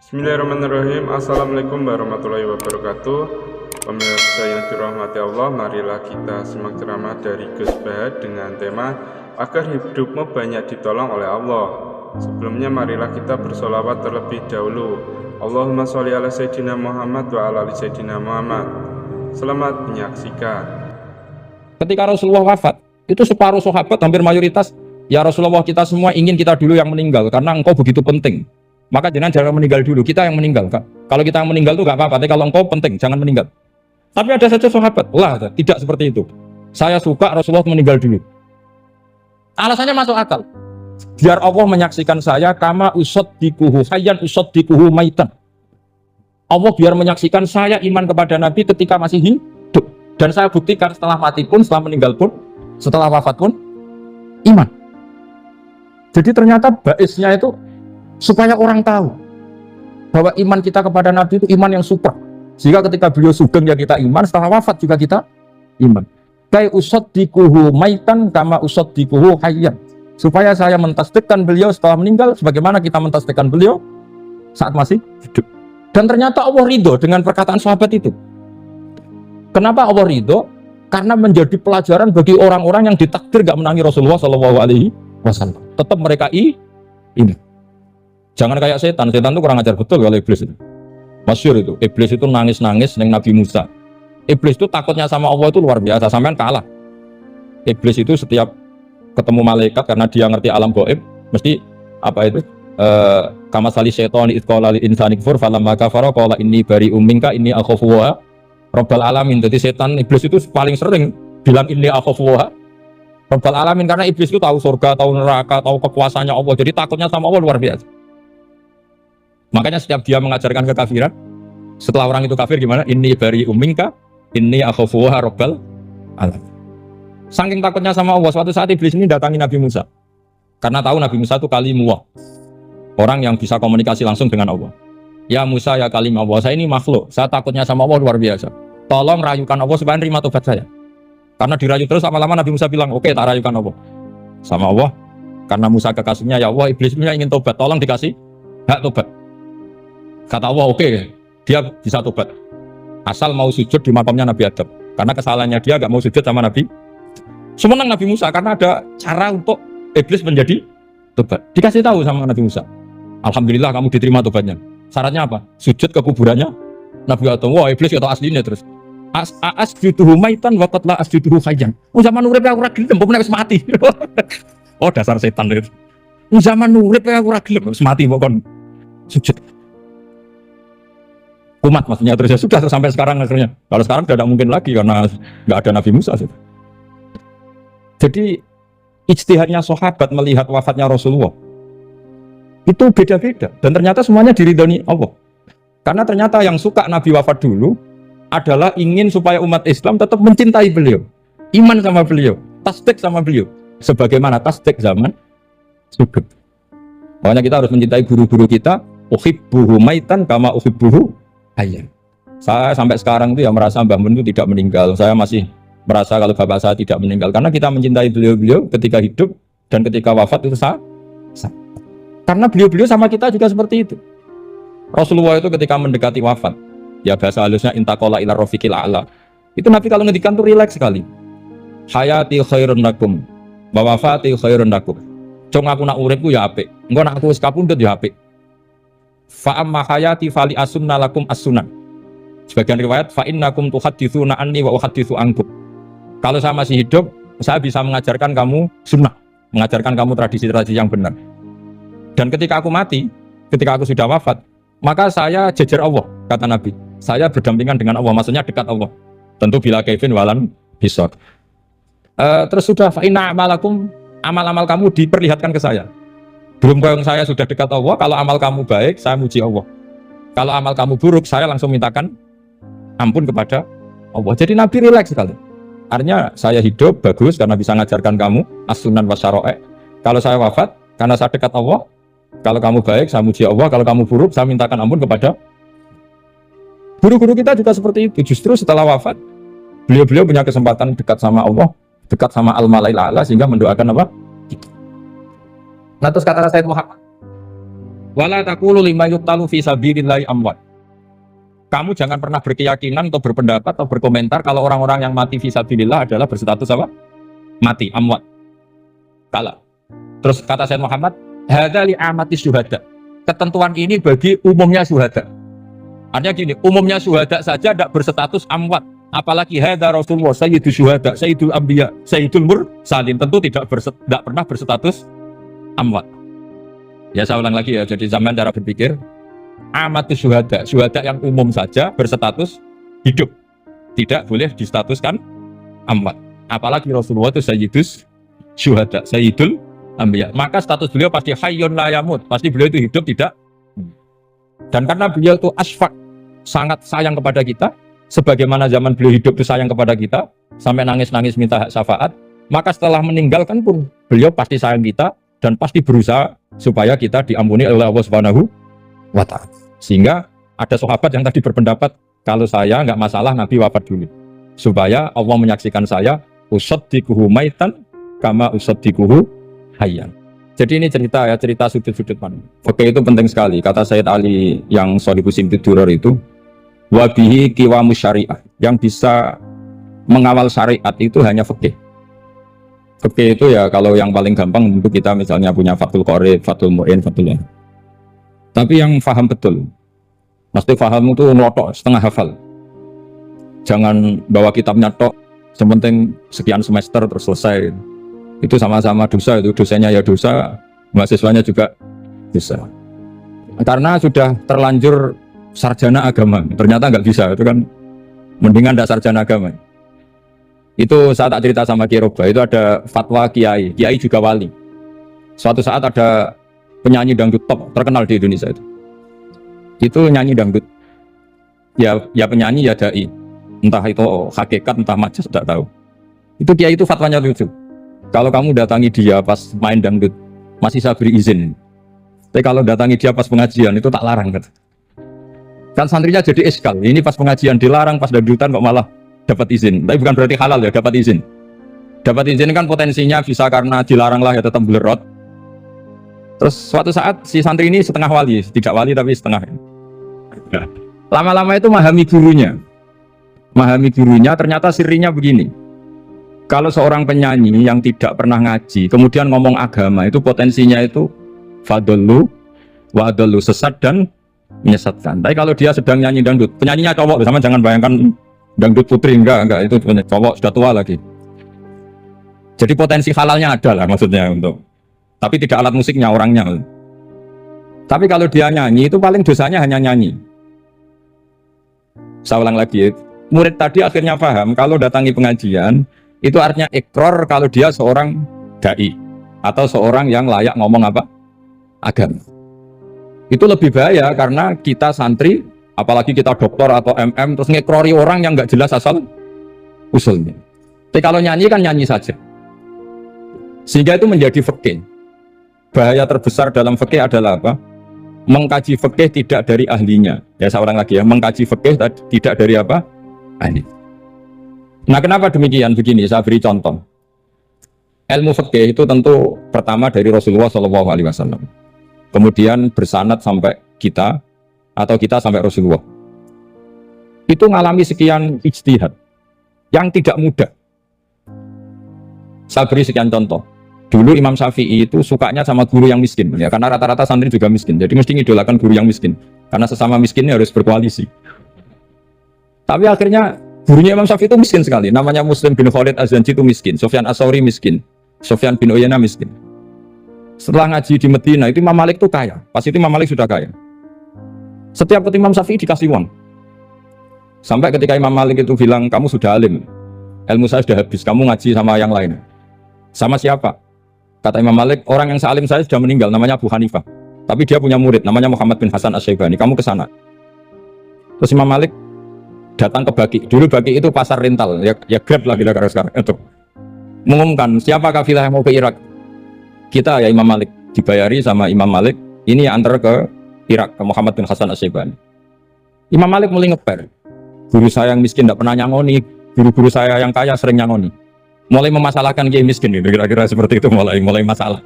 Bismillahirrahmanirrahim. Assalamualaikum warahmatullahi wabarakatuh. Pemirsa yang dirahmati Allah, marilah kita simak ceramah dari Gus Bahad dengan tema agar hidupmu banyak ditolong oleh Allah. Sebelumnya marilah kita bersolawat terlebih dahulu. Allahumma sholli ala Sayyidina Muhammad wa ala ali Sayyidina Muhammad. Selamat menyaksikan. Ketika Rasulullah wafat, itu separuh sahabat hampir mayoritas, ya Rasulullah, kita semua ingin kita dulu yang meninggal karena engkau begitu penting. Maka jangan meninggal dulu, kita yang meninggal. Kalau kita yang meninggal itu gak apa-apa, tapi kalau engkau penting, jangan meninggal. Tapi ada saja sahabat, tidak seperti itu. Saya suka Rasulullah meninggal dulu. Alasannya masuk akal. Biar Allah menyaksikan saya, kama usaddikuhu hayyan usaddikuhu maitan. Allah biar menyaksikan saya iman kepada Nabi ketika masih hidup. Dan saya buktikan setelah mati pun, setelah meninggal pun, setelah wafat pun, iman. Jadi ternyata baisnya itu supaya orang tahu bahwa iman kita kepada Nabi itu iman yang super. Sehingga ketika beliau sugeng ya kita iman, setelah wafat juga kita iman. Kai usaddikuhu maitan kama usaddikuhu hayyan. Supaya saya mentasdikkan beliau setelah meninggal sebagaimana kita mentasdikkan beliau saat masih hidup. Dan ternyata Allah ridho dengan perkataan sahabat itu. Kenapa Allah ridho? Karena menjadi pelajaran bagi orang-orang yang ditakdir gak menangi Rasulullah SAW. Tetap mereka ini. Jangan kayak setan itu kurang ajar betul kalau iblis itu. Masyhur itu, iblis itu nangis-nangis neng Nabi Musa. Iblis itu takutnya sama Allah itu luar biasa, sampean kalah. Iblis itu setiap ketemu malaikat karena dia ngerti alam gaib, mesti apa itu? Kama sali setan itqala lil insani kfur falamma kafara qala inni bari'um minka inni akhafu wa rabbal alamin. Jadi setan iblis itu paling sering bilang inni akhafu wa rabbal alamin karena iblis itu tahu surga, tahu neraka, tahu kekuasaannya Allah. Jadi takutnya sama Allah luar biasa. Makanya setiap dia mengajarkan kekafiran, setelah orang itu kafir gimana? Inni bari'um minka inni akhafu wa rabbal alamin. Saking takutnya sama Allah, suatu saat iblis ini datangi Nabi Musa. Karena tahu Nabi Musa itu kalimullah, orang yang bisa komunikasi langsung dengan Allah. Ya Musa, ya kalim Allah, saya ini makhluk, saya takutnya sama Allah luar biasa. Tolong rayukan Allah supaya nerima tobat saya. Karena dirayu terus, lama-lama Nabi Musa bilang, oke, tak rayukan Allah. Sama Allah, karena Musa kekasihnya, ya Allah, iblis punya ingin tobat, tolong dikasih hak tobat. Kata Allah, oke, dia bisa tobat. Asal mau sujud di makamnya Nabi Adam. Karena kesalahannya dia gak mau sujud sama Nabi. Semenang Nabi Musa, karena ada cara untuk iblis menjadi tobat. Dikasih tahu sama Nabi Musa. Alhamdulillah kamu diterima tobatnya. Syaratnya apa? Sujud ke kuburannya Nabi Adam. Wah, iblis kata aslinya terus. Asjuduhu maitan wa qad la asjuduhu hayyan. Zaman urip aku ora gelem, mbok wis mati. Oh, dasar setan itu. Zaman urip aku ora gelem, wis mati mbok kon sujud. Umat maksudnya terus ya sudah sampai sekarang akhirnya. Kalau sekarang tidak mungkin lagi karena nggak ada Nabi Musa. Jadi ijtihadnya sahabat melihat wafatnya Rasulullah itu beda-beda dan ternyata semuanya diridhoni Allah. Karena ternyata yang suka Nabi wafat dulu adalah ingin supaya umat Islam tetap mencintai beliau, iman sama beliau, tasdik sama beliau, sebagaimana tasdik zaman sugeng. Makanya kita harus mencintai guru-guru kita. Uhibbuhu maitan kama uhibbuhu hayyan. Saya sampai sekarang itu ya merasa Mbah Mun itu tidak meninggal. Saya masih merasa kalau bapak saya tidak meninggal karena kita mencintai beliau-beliau ketika hidup dan ketika wafat itu sah. Karena beliau-beliau sama kita juga seperti itu. Rasulullah itu ketika mendekati wafat, ya bahasa halusnya intaqala ila rafiqil a'la. Itu Nabi kalau ngedikan tuh rileks sekali. Hayati khairun lakum wa wafati khairun lakum. Cung aku nak uripku ya apik. Engko nak aku wis kapundhut ya apik. Fa amma hayati fali asunna lakum as-sunan. Sebagian riwayat fa innakum tuhadditsuna anni wa uhadditsu ankum. Kalau saya masih hidup, saya bisa mengajarkan kamu sunnah, mengajarkan kamu tradisi-tradisi yang benar. Dan ketika aku mati, ketika aku sudah wafat, maka saya jejer Allah, kata Nabi. Saya berdampingan dengan Allah, maksudnya dekat Allah. Tentu bila kaifin walan hisab. Terus sudah fa inna amalakum, amal-amal kamu diperlihatkan ke saya. Belum yang saya sudah dekat Allah, kalau amal kamu baik, saya muji Allah. Kalau amal kamu buruk, saya langsung mintakan ampun kepada Allah. Jadi Nabi rileks sekali. Artinya saya hidup bagus karena bisa mengajarkan kamu as-sunan wa syara'i'. Kalau saya wafat, karena saya dekat Allah. Kalau kamu baik, saya muji Allah. Kalau kamu buruk, saya mintakan ampun kepada guru-guru kita juga seperti itu. Justru setelah wafat, beliau-beliau punya kesempatan dekat sama Allah, dekat sama al-malail a'la, sehingga mendoakan apa? Nah terus kata Sayyid Muhammad, Wala taqulu lima yuqtalu fi sabilillahi amwat. Kamu jangan pernah berkeyakinan atau berpendapat atau berkomentar kalau orang-orang yang mati fi sabilillah adalah berstatus apa? Mati, amwat. Kalah. Terus kata Sayyid Muhammad, hadza li amati syuhada. Ketentuan ini bagi umumnya syuhada. Artinya gini, umumnya syuhada saja tidak berstatus amwat. Apalagi hadza Rasulullah sayyidul syuhada, sayyidul anbiya, sayyidul mursalin, tentu tidak pernah berstatus amwat. Ya saya ulang lagi ya, jadi zaman cara berpikir amatus syuhada, syuhada yang umum saja berstatus hidup, tidak boleh distatuskan amwat. Apalagi Rasulullah itu sayyidus syuhada, sayyidul anbiya, maka status beliau pasti hayyun la yamut, pasti beliau itu hidup tidak. Dan karena beliau itu asfaq, sangat sayang kepada kita, sebagaimana zaman beliau hidup itu sayang kepada kita, sampai nangis-nangis minta hak syafaat, maka setelah meninggalkan pun beliau pasti sayang kita dan pasti berusaha supaya kita diampuni oleh Allah Subhanahu wa ta'ala. Sehingga ada sahabat yang tadi berpendapat kalau saya nggak masalah Nabi wafat dulu, supaya Allah menyaksikan saya usaddiquhu maitan kama usaddiquhu hayyan. Jadi ini cerita ya, cerita sudut-sudut mana. Oke, itu penting sekali. Kata Sayyid Ali yang Shalihu Simtud Durar itu, wabihi kiwamu syariah, yang bisa mengawal syariat itu hanya fikih. Fikih itu ya kalau yang paling gampang untuk kita misalnya punya Fathul Qorib, Fathul Mu'in, Fathul Mu'in. Tapi yang faham betul, mesti faham itu notok, setengah hafal. Jangan bawa kitabnya tok, sementing sekian semester terus selesai. Itu sama-sama dosa, itu dosanya ya dosa, mahasiswanya juga dosa. Karena sudah terlanjur sarjana agama, ternyata nggak bisa, itu kan mendingan tidak sarjana agama. Itu saat tak cerita sama Kiai Roba, itu ada fatwa Kiai juga wali. Suatu saat ada penyanyi dangdut top terkenal di Indonesia itu nyanyi dangdut, ya penyanyi ya dai, entah itu hakikat entah majas tidak tahu. Itu Kiai itu fatwanya lucu, kalau kamu datangi dia pas main dangdut masih saya beri izin, tapi kalau datangi dia pas pengajian itu tak larang kan. Kan santrinya jadi eskal, ini pas pengajian dilarang, pas dangdutan kok malah dapat izin. Tapi bukan berarti halal ya, dapat izin. Dapat izin kan potensinya bisa karena dilarang lah ya tetap belerot. Terus suatu saat si santri ini setengah wali, tidak wali tapi setengah. Lama-lama itu memahami gurunya, ternyata sirinya begini. Kalau seorang penyanyi yang tidak pernah ngaji, kemudian ngomong agama, itu potensinya itu fadlu wa adallu, sesat dan menyesatkan. Tapi kalau dia sedang nyanyi dangdut, penyanyinya cowok, sama jangan bayangkan dangdut putri, enggak, itu cowok sudah tua lagi. Jadi potensi halalnya ada lah maksudnya untuk, tapi tidak alat musiknya, orangnya. Tapi kalau dia nyanyi itu paling dosanya hanya nyanyi. Saya ulang lagi, murid tadi akhirnya paham kalau datangi pengajian itu artinya ikrar kalau dia seorang dai atau seorang yang layak ngomong apa? Agama. Itu lebih bahaya karena kita santri, apalagi kita doktor atau MM, terus ngekrori orang yang nggak jelas asal usulnya. Tapi kalau nyanyi kan nyanyi saja. Sehingga itu menjadi fikih. Bahaya terbesar dalam fikih adalah apa? Mengkaji fikih tidak dari ahlinya. Ya saya ulang lagi ya, mengkaji fikih tidak dari apa? Ahli. Nah kenapa demikian? Begini, saya beri contoh. Ilmu fikih itu tentu pertama dari Rasulullah SAW. Kemudian bersanad sampai kita, atau kita sampai Rasulullah. Itu mengalami sekian ijtihad yang tidak mudah. Saya beri sekian contoh. Dulu Imam Syafi'i itu sukanya sama guru yang miskin, ya karena rata-rata santri juga miskin. Jadi mesti ngidolakan guru yang miskin, karena sesama miskinnya harus berkoalisi. Tapi akhirnya gurunya Imam Syafi'i itu miskin sekali. Namanya Muslim bin Khalid Az-Zanji itu miskin, Sufyan As-Sauri miskin, Sufyan bin Uyainah miskin. Setelah ngaji di Medina itu Imam Malik itu kaya. Pas itu Imam Malik sudah kaya. Setiap ke Imam Syafi'i dikasih uang. Sampai ketika Imam Malik itu bilang, kamu sudah alim, ilmu saya sudah habis, kamu ngaji sama yang lain. Sama siapa? Kata Imam Malik, orang yang sealim saya sudah meninggal, namanya Abu Hanifah. Tapi dia punya murid, namanya Muhammad bin Hasan Asy-Syaibani, kamu ke sana. Terus Imam Malik datang ke Baqi. Dulu Baqi itu pasar rental, ya Grab lah kita sekarang. Untuk mengumumkan, siapa kafilah yang mau ke Irak? Kita ya Imam Malik, dibayari sama Imam Malik, ini antar ke Irak, ke Muhammad bin Hasan Asy-Syaibani. Imam Malik mulai ngeper. Guru saya yang miskin tidak pernah nyangoni, guru-guru saya yang kaya sering nyangoni. Mulai memasalahkan kiai miskin, gitu. Kira-kira seperti itu, mulai masalah.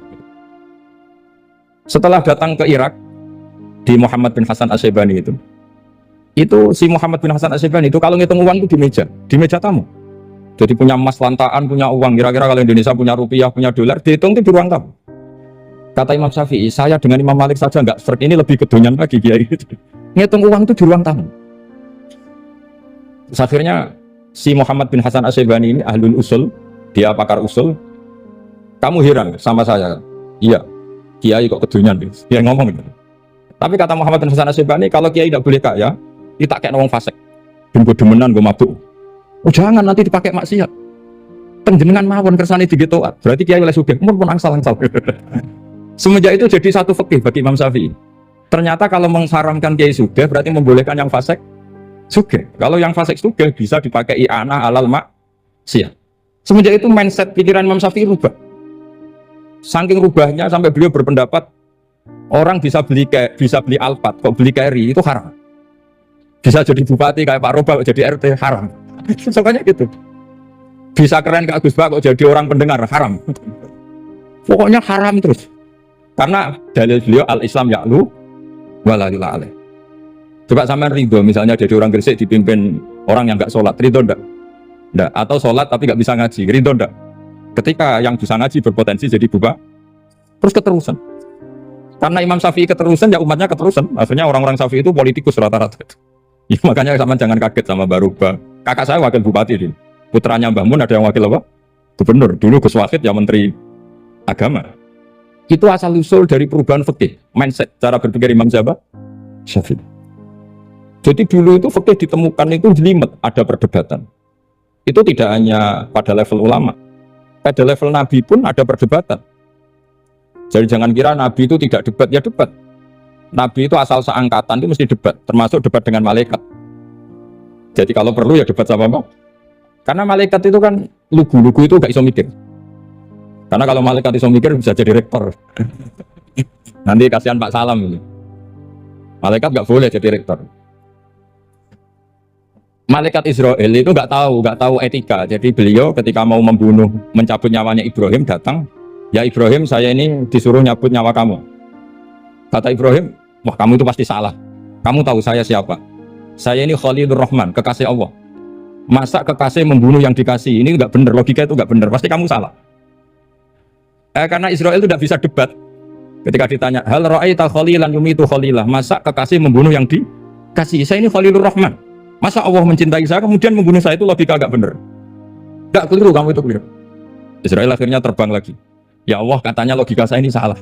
Setelah datang ke Irak, di Muhammad bin Hasan Asy-Syaibani itu si Muhammad bin Hasan Asy-Syaibani itu kalau ngitung uang itu di meja tamu. Jadi punya emas lantaan, punya uang, kira-kira kalau Indonesia punya rupiah, punya dolar, dihitung itu di ruang tamu. Kata Imam Syafi'i, saya dengan Imam Malik saja enggak seperti ini, lebih kedonyan lagi kiai. Ngitung uang itu di ruang tamu. Terus akhirnya si Muhammad bin Hasan Asy-Syaibani ini ahlul usul, dia pakar usul. Kamu heran sama saya? Iya, kiai kok kedonyan, dia ngomong gitu. Tapi kata Muhammad bin Hasan Asy-Syaibani, kalau kiai tidak boleh kaya, kita kayak wong fasik. Ben demenan gue mabuk. Oh jangan, nanti dipakai maksiat. Penjenengan mawon kersane digitoat. Berarti kiai oleh sugih, pun angsal-angsal. Semenjak itu jadi satu fikih bagi Imam Syafi'i. Ternyata kalau mengharamkan kiai sugih berarti membolehkan yang fasik sugih. Kalau yang fasik sugih bisa dipakai i'anah alal maksiat. Semenjak itu mindset pikiran Imam Syafi'i rubah. Saking rubahnya sampai beliau berpendapat orang bisa beli Alphard, kok beli carry itu haram. Bisa jadi bupati kayak Pak Roba, jadi RT haram. Sokanya gitu. Bisa keren kayak Gus Bah kok jadi orang pendengar haram. Pokoknya haram terus. Karena dalil beliau al-Islam ya'lu wala ya'la alaih. Coba sampean ridho misalnya jadi orang Gresik dipimpin orang yang enggak sholat, ridho enggak? Enggak. Atau sholat tapi enggak bisa ngaji, ridho enggak? Ketika yang bisa ngaji berpotensi jadi buba, terus keterusan. Karena Imam Syafi'i keterusan, ya umatnya keterusan. Akhirnya orang-orang Syafi'i itu politikus rata-rata. Ya, makanya sama jangan kaget sama Baruba. Kakak saya wakil bupati ini. Putranya Mbah Mun ada yang wakil apa? Gubernur. Dulu Gus Wahid ya menteri agama. Itu asal usul dari perubahan fikih, mindset, cara berpikir Imam Syafi'i. Jadi dulu itu fikih ditemukan itu jelimet, ada perdebatan. Itu tidak hanya pada level ulama. Pada level Nabi pun ada perdebatan. Jadi jangan kira Nabi itu tidak debat, ya debat. Nabi itu asal seangkatan itu mesti debat, termasuk debat dengan malaikat. Jadi kalau perlu ya debat sama apa? Karena malaikat itu kan lugu-lugu itu gak iso mikir. Karena kalau malaikat iso mikir bisa jadi rektor. Nanti kasihan Pak Salam ini. Malaikat gak boleh jadi rektor. Malaikat Israel itu gak tahu etika. Jadi beliau ketika mau membunuh, mencabut nyawanya Ibrahim datang. Ya Ibrahim, saya ini disuruh nyabut nyawa kamu. Kata Ibrahim, wah kamu itu pasti salah. Kamu tahu saya siapa? Saya ini Khalilur Rahman, kekasih Allah. Masa kekasih membunuh yang dikasih? Ini enggak benar, logika itu enggak benar. Pasti kamu salah. Karena Israel itu tidak bisa debat. Ketika ditanya, hal ra'aita khalilan yumitu khalilah? Masa kekasih membunuh yang dikasih? Saya ini Khalilur Rahman. Masa Allah mencintai saya kemudian membunuh saya? Itu logika enggak benar. Enggak keliru, kamu itu keliru. Israel akhirnya terbang lagi. Ya Allah, katanya logika saya ini salah.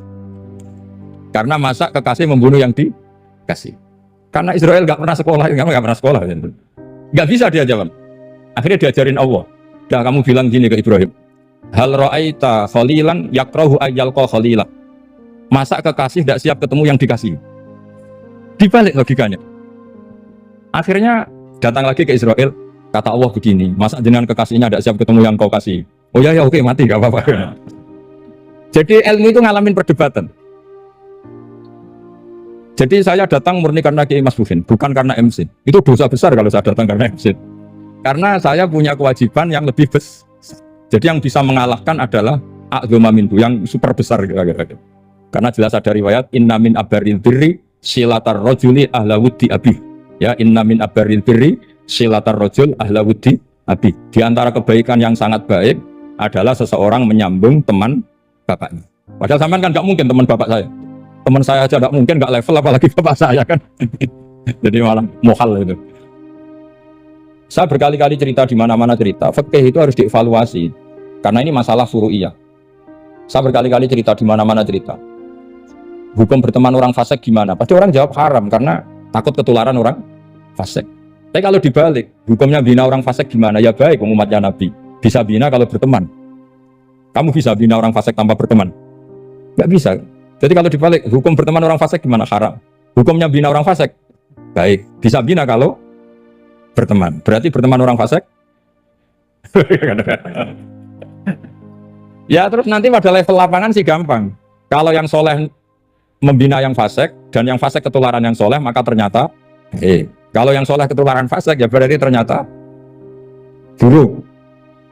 Karena masa kekasih membunuh yang dikasih. Karena Israel nggak pernah sekolah, nggak pernah sekolah, nggak bisa dia jawab. Akhirnya diajarin Allah. Dah kamu bilang gini ke Ibrahim. Hal ra'aita khalilan yakrahu ayyalqa khalilah. Masa kekasih tidak siap ketemu yang dikasih. Dibalik logikanya. Akhirnya datang lagi ke Israel. Kata Allah begini. Masa jenengan kekasihnya tidak siap ketemu yang kau kasih? Oh ya oke mati nggak apa-apa. Jadi ilmu itu ngalamin perdebatan. Jadi saya datang murni karena Kiai Mas Buhin, bukan karena MC. Itu dosa besar kalau saya datang karena MC. Karena saya punya kewajiban yang lebih besar. Jadi yang bisa mengalahkan adalah a'dzama minhu, yang super besar kira-kira. Karena jelas ada riwayat inna min abaril birri silatar rajuli ahla wuddi abi. Ya, inna min abaril birri silatar rajul ahla wuddi abi. Di antara kebaikan yang sangat baik adalah seseorang menyambung teman bapaknya. Padahal sampean kan nggak mungkin teman bapak saya. Teman saya aja nggak mungkin, nggak level apalagi bapak saya kan. Jadi malah mohal itu. Saya berkali-kali cerita di mana-mana cerita, fikih itu harus dievaluasi karena ini masalah furu'iyah. Saya berkali-kali cerita di mana-mana cerita. Hukum berteman orang fasik gimana? Pasti orang jawab haram karena takut ketularan orang fasik. Tapi kalau dibalik, hukumnya bina orang fasik gimana? Ya baik, umatnya Nabi. Bisa bina kalau berteman. Kamu bisa bina orang fasik tanpa berteman? Nggak bisa. Jadi kalau dibalik, hukum berteman orang fasik gimana? Haram. Hukumnya bina orang fasik? Baik. Bisa bina kalau berteman. Berarti berteman orang fasik? Ya terus nanti pada level lapangan sih gampang. Kalau yang soleh membina yang fasik, dan yang fasik ketularan yang soleh, maka ternyata kalau yang soleh ketularan fasik, ya berarti ternyata buruk.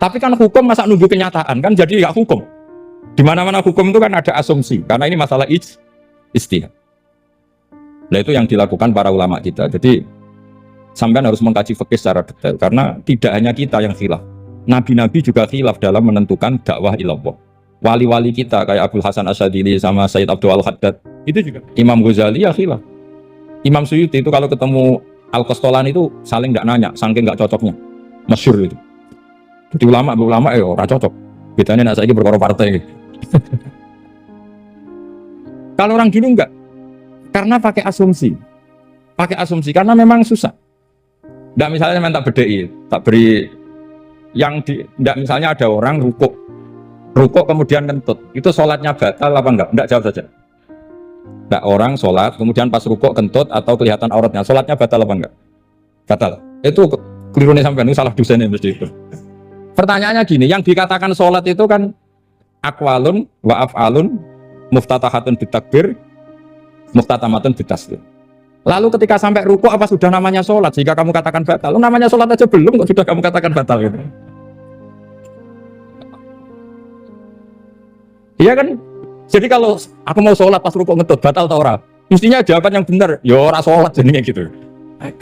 Tapi kan hukum masa nunggu kenyataan, kan jadi nggak hukum. Di mana-mana hukum itu kan ada asumsi, karena ini masalah ijtihad. Nah itu yang dilakukan para ulama kita. Jadi sampean harus mengkaji fikih secara detail karena tidak hanya kita yang khilaf. Nabi-nabi juga khilaf dalam menentukan dakwah ilallah. Wali-wali kita kayak Abdul Hasan Asyadili sama Sayyid Abdul Al-Haddad itu juga. Imam Ghazali ya khilaf. Imam Suyuti itu kalau ketemu Al-Qastolani itu saling nggak nanya, saking nggak cocoknya. Masyhur itu. Jadi ulama ya ora cocok. Bedanya nak saiki perkara partai. Kalau orang dulu enggak. Karena pakai asumsi. Pakai asumsi karena memang susah. Enggak misalnya tak bedai, tak beri yang enggak misalnya ada orang rukuk kemudian kentut. Itu sholatnya batal apa enggak? Enggak, jawab saja. Enggak, orang sholat kemudian pas rukuk kentut atau kelihatan auratnya, sholatnya batal apa enggak? Batal. Itu kelirunya sampean, itu salah dosennya mesti itu. Pertanyaannya gini, yang dikatakan sholat itu kan aqwalun wa af'alun muftatahatun bitakbir muftatamatun bitaslim. Lalu ketika sampai rukuk apa sudah namanya sholat jika kamu katakan batal? Namanya sholat aja belum kok sudah kamu katakan batal gitu. Iya kan? Jadi kalau aku mau sholat pas rukuk ngetut batal atau ora? Mestinya jawaban yang benar, ya ora sholat jadinya gitu.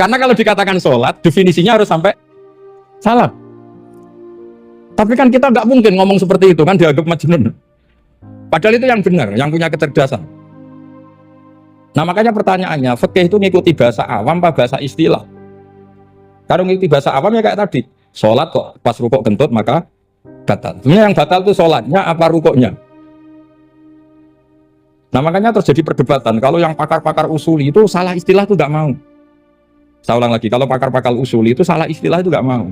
Karena kalau dikatakan sholat definisinya harus sampai salah. Tapi kan kita nggak mungkin ngomong seperti itu kan dianggap majnun. Padahal itu yang benar, yang punya kecerdasan. Nah makanya pertanyaannya, fikih itu ngikuti bahasa awam apa bahasa istilah? Kalau ngikuti bahasa awam ya kayak tadi, sholat kok pas rukuk kentut maka batal. Sebenarnya yang batal itu sholatnya apa rukuknya? Nah makanya terjadi perdebatan. Kalau yang pakar-pakar usuli itu salah istilah itu nggak mau. Saya ulang lagi, kalau pakar-pakar usuli itu salah istilah itu nggak mau.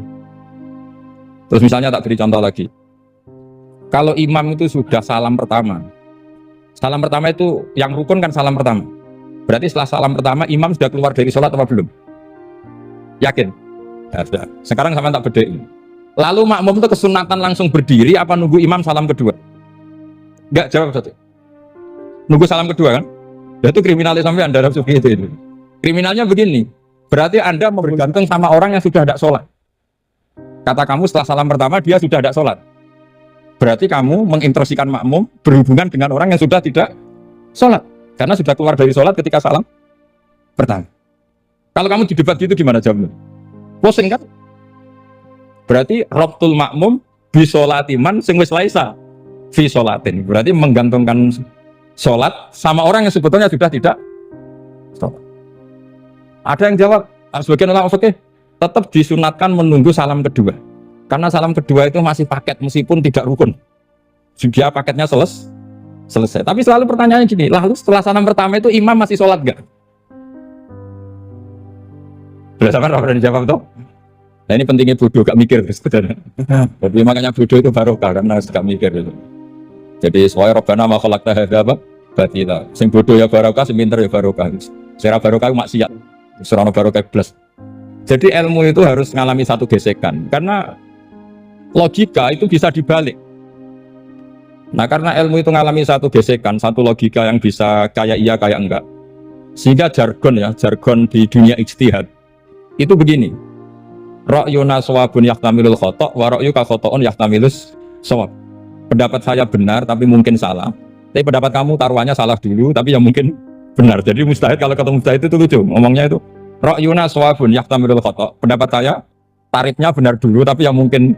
Terus misalnya tak beri contoh lagi. Kalau imam itu sudah salam pertama itu yang rukun kan salam pertama. Berarti setelah salam pertama imam sudah keluar dari sholat apa belum? Yakin? Ya, sudah. Sekarang sama tak bedain. Lalu makmum itu kesunatan langsung berdiri apa nunggu imam salam kedua? Enggak, jawab satu. Nunggu salam kedua kan? Ya itu kriminalis sampai Anda seperti itu. Kriminalnya begini. Berarti Anda bergantung sama orang yang sudah ada sholat. Kata kamu setelah salam pertama dia sudah ada sholat. Berarti kamu menginstruksikan makmum berhubungan dengan orang yang sudah tidak sholat. Karena sudah keluar dari sholat ketika salam pertama. Kalau kamu di debat gitu gimana jawabnya? Pusing kan? Berarti rabtul makmum bi sholatiman sing wis laisa fi sholatin. Berarti menggantungkan sholat sama orang yang sebetulnya sudah tidak sholat. Ada yang jawab, sebagian ulama fikih tetap disunatkan menunggu salam kedua. Karena salam kedua itu masih paket meskipun tidak rukun. Dia paketnya selesai. Tapi selalu pertanyaannya gini, lalu setelah salam pertama itu imam masih sholat gak? Sudah sama orang dijawab tuh? Nah ini pentingnya bodoh, gak mikir sebenarnya. Jadi makanya bodoh itu barokah karena gak mikir itu. Jadi soalnya Rabbana ma khalaqta hadza batila. Sing bodoh ya barokah, sing pinter ya barokah. Secara barokah maksiat. Serana barokah plus. Jadi ilmu itu harus mengalami satu gesekan karena logika itu bisa dibalik. Nah karena ilmu itu mengalami satu gesekan, satu logika yang bisa kayak iya kayak enggak. Sehingga jargon di dunia ijtihad itu begini. Ra'yuna shawabun yahtamilul khata' wa ra'yuka khata'un yahtamilus shawab. Pendapat saya benar tapi mungkin salah. Tapi pendapat kamu taruhannya salah dulu tapi yang mungkin benar. Jadi mustahid kalau ketemu mustahid itu lucu. Ngomongnya itu ra'yuna shawabun yahtamilul khata'. Pendapat saya tarifnya benar dulu tapi yang mungkin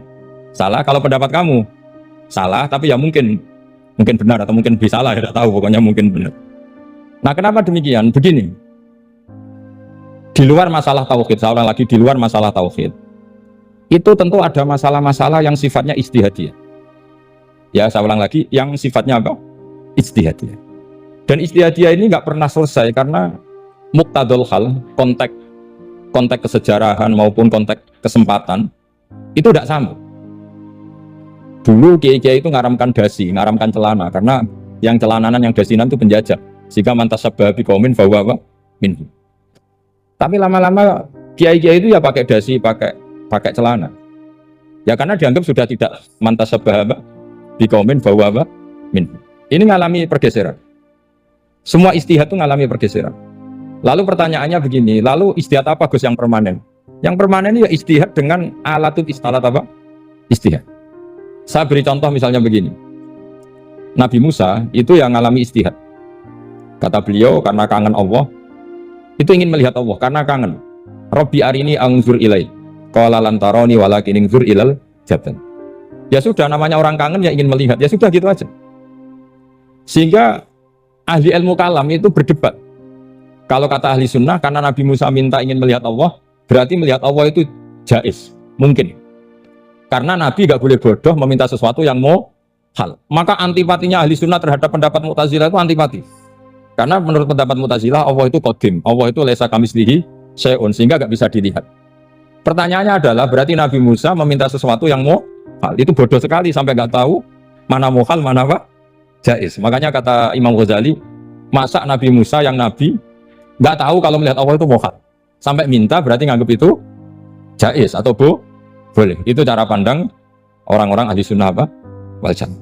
salah. Kalau pendapat kamu salah tapi ya mungkin benar atau mungkin bisa salah, ya tidak tahu, pokoknya mungkin benar. Nah kenapa demikian? Begini, di luar masalah tauhid, saya ulang lagi, di luar masalah tauhid itu tentu ada masalah-masalah yang sifatnya ijtihadiyah. Ya saya ulang lagi, yang sifatnya apa? Ijtihadiyah. Dan ijtihadiyah ini nggak pernah selesai karena muqtadul hal, konteks kesejarahan maupun konteks kesempatan itu tidak sama. Dulu kiai-kiai itu ngaramkan dasi, ngaramkan celana karena yang celananan yang dasinan itu penjajah. Sehingga mantasabbaha biqaumin fahuwa apa? Minhu. Tapi lama-lama kiai-kiai itu ya pakai dasi, pakai celana. Ya karena dianggap sudah tidak mantasabbaha biqaumin fahuwa apa? Minhu. Ini ngalami pergeseran. Semua ijtihad itu ngalami pergeseran. Lalu pertanyaannya begini, lalu ijtihad apa Gus yang permanen? Yang permanen ya ijtihad dengan alatut istalat apa? Ijtihad. Saya beri contoh misalnya begini. Nabi Musa itu yang ngalami ijtihad. Kata beliau karena kangen Allah, Itu ingin melihat Allah karena kangen. Rabbi arini anzur ilai. Qala lan tarani walakin anzur ilal jabal. Ya sudah, namanya orang kangen ya ingin melihat. Ya sudah gitu aja. Sehingga ahli ilmu kalam itu berdebat. Kalau kata ahli sunnah, karena Nabi Musa minta ingin melihat Allah, berarti melihat Allah itu jaiz, mungkin. Karena Nabi gak boleh bodoh meminta sesuatu yang mau hal. Maka antipatinya ahli sunnah terhadap pendapat Mu'tazilah itu antipati. Karena menurut pendapat Mu'tazilah Allah itu qadim, Allah itu laisa kamislihi syai'un, sehingga gak bisa dilihat. Pertanyaannya adalah berarti Nabi Musa meminta sesuatu yang mau hal, itu bodoh sekali sampai gak tahu mana mau hal, mana apa jaiz. Makanya kata Imam Ghazali, masa Nabi Musa yang Nabi gak tahu kalau melihat Allah itu mau hal, sampai minta berarti nganggap itu jaiz atau boleh. Itu cara pandang orang-orang ahli sunnah apa? Wal jamaah.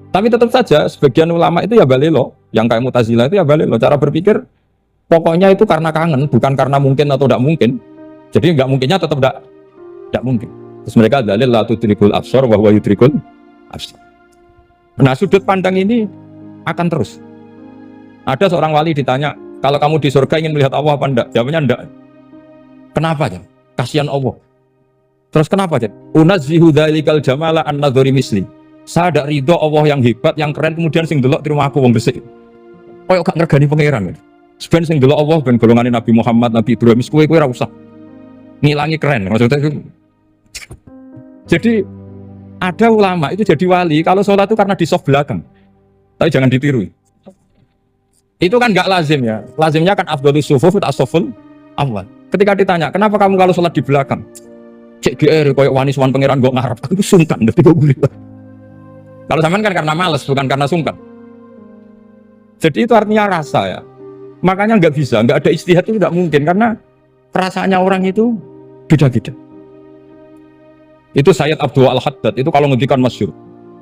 Tapi tetap saja sebagian ulama itu ya balelo, yang kayak Mu'tazilah itu ya balelo. Cara berpikir pokoknya itu karena kangen, bukan karena mungkin atau tidak mungkin. Jadi nggak mungkinnya tetap tidak mungkin. Terus mereka dalil la tudrikul absar wa huwa yudrikul absar. Nah, sudut pandang ini akan terus. Ada seorang wali ditanya, kalau kamu di surga ingin melihat Allah apa enggak? Jawabnya enggak. Kenapa ya? Kasihan Allah. Terus kenapa ya? Unazzihu dzalikal jamala an nadhari misli. Saya tidak ridho Allah yang hebat, yang keren, kemudian sing delok di rumah aku wong resik. Koyok gak ngergani pangeran. Sebenarnya sing delok Allah ben golongane Nabi Muhammad, Nabi Ibrahim, kowe ora usah ngilangi keren. Maksudnya itu. Jadi ada ulama itu jadi wali kalau sholat itu karena di soft belakang. Tapi jangan ditiru. Itu kan gak lazim ya. Lazimnya kan afdhalus shufuf as-saful awal. Ketika ditanya, "Kenapa kamu kalau sholat di belakang?" Cek GR koyok wani suwan pangeran kok ngarep. Aku sungkan dadi kok boleh. Kalau sampean kan karena malas, bukan karena sungkan. Jadi itu artinya rasa ya. Makanya nggak bisa, nggak ada ijtihad itu tidak mungkin karena perasaannya orang itu beda-beda. Itu Sayyid Abdul Al-Haddad itu kalau ngendikan masyhur,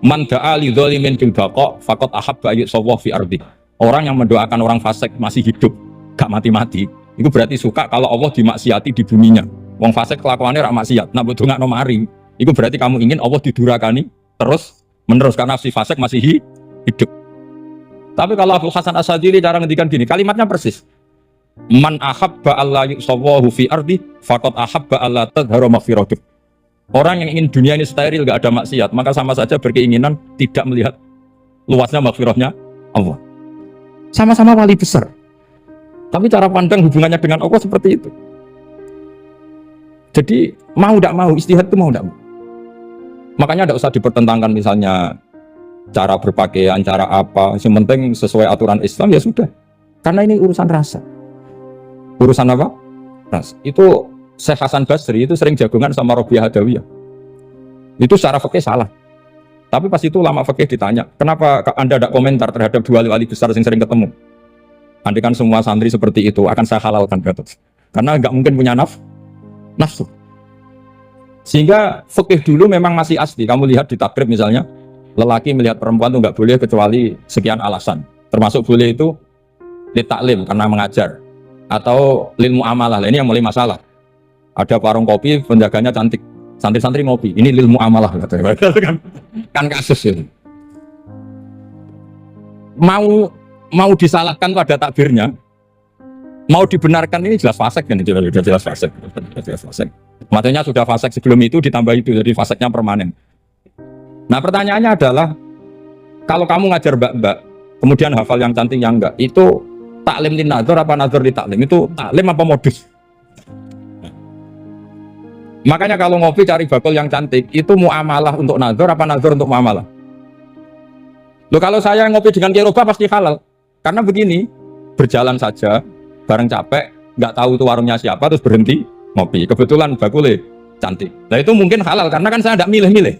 "Man da'a li dzalimin bil baqa faqad ahabba ayyusawwa fi ardi." Orang yang mendoakan orang fasik masih hidup, gak mati-mati, itu berarti suka kalau Allah dimaksiati di buminya. Wong fasik kelakuannya rak maksiat, nak mbok dongakno mari, itu berarti kamu ingin Allah didurakani terus menerus karena si fasik masih hidup. Tapi kalau Abu Hasan As-Sadili cara ngendikan gini, kalimatnya persis. Man ahabba alla yusawwahu fi ardi faqad ahabba alla tadhharu maghfiratuh. Orang yang ingin dunia ini steril gak ada maksiat, maka sama saja berkeinginan tidak melihat luasnya maghfirahnya Allah. Sama-sama wali besar. Tapi cara pandang hubungannya dengan Allah seperti itu. Jadi mau tidak mau, ijtihad itu mau tidak mau. Makanya tidak usah dipertentangkan misalnya cara berpakaian, cara apa. Yang penting sesuai aturan Islam ya sudah. Karena ini urusan rasa. Urusan apa? Rasa. Itu Syekh Hasan Basri itu sering jagungan sama Robiah Adawiyah. Itu secara fikih salah. Tapi pas itu ulama fikih ditanya, kenapa Anda tidak komentar terhadap dua wali besar yang sering ketemu? Andaikan semua santri seperti itu akan saya halalkan. Karena nggak mungkin punya nafsu. Sehingga fikih dulu memang masih asli. Kamu lihat di takrib misalnya, lelaki melihat perempuan itu nggak boleh kecuali sekian alasan. Termasuk boleh itu litaklim karena mengajar, atau lil muamalah. Ini yang mulai masalah. Ada warung kopi, penjaganya cantik, santri-santri ngopi. Ini lil muamalah kan kasus ini. Mau disalahkan pada takbirnya, mau dibenarkan ini jelas fasik kan? Jelas fasik. Maksudnya sudah fasik sebelum itu ditambah itu, jadi fasiknya permanen. Nah pertanyaannya adalah, kalau kamu ngajar mbak-mbak, kemudian hafal yang cantik yang enggak, itu taklim lin nadzar apa nadzar li taklim? Itu taklim apa modus? Makanya kalau ngopi cari bakul yang cantik, itu muamalah untuk nadzar apa nadzar untuk muamalah? Loh kalau saya ngopi dengan kiroba pasti halal. Karena begini, berjalan saja, bareng capek, nggak tahu itu warungnya siapa, terus berhenti ngopi. Kebetulan bakulnya cantik. Nah itu mungkin halal, karena kan saya nggak milih-milih.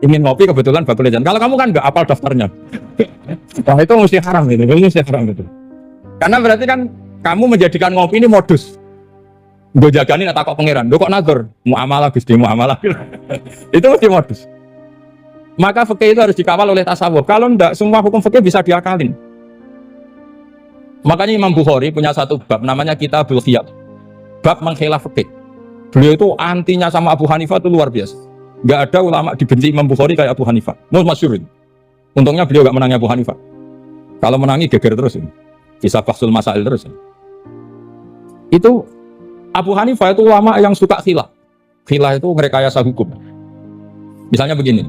Ingin ngopi kebetulan bakulnya cantik. Kalau kamu kan nggak hafal daftarnya. Wah itu mesti haram itu, mesti haram itu. Karena berarti kan kamu menjadikan ngopi ini modus. Gue jagain atau kok pangeran, gue kok nazar, muamalah gusti muamalah. Itu mesti modus. Maka fikih itu harus dikawal oleh tasawuf. Kalau enggak, semua hukum fikih bisa diakalin. Makanya Imam Bukhari punya satu bab namanya Kitabul Khiyab. Bab mengkhilaf fikih. Beliau itu antinya sama Abu Hanifah itu luar biasa. Enggak ada ulama dibenci Imam Bukhari kayak Abu Hanifah. Masyhur. Untungnya beliau enggak menangi Abu Hanifah. Kalau menangi geger terus ini. Bisa faksul masail terus. Itu Abu Hanifah itu ulama yang suka khilaf. Khilaf itu ngerekayasa hukum. Misalnya begini,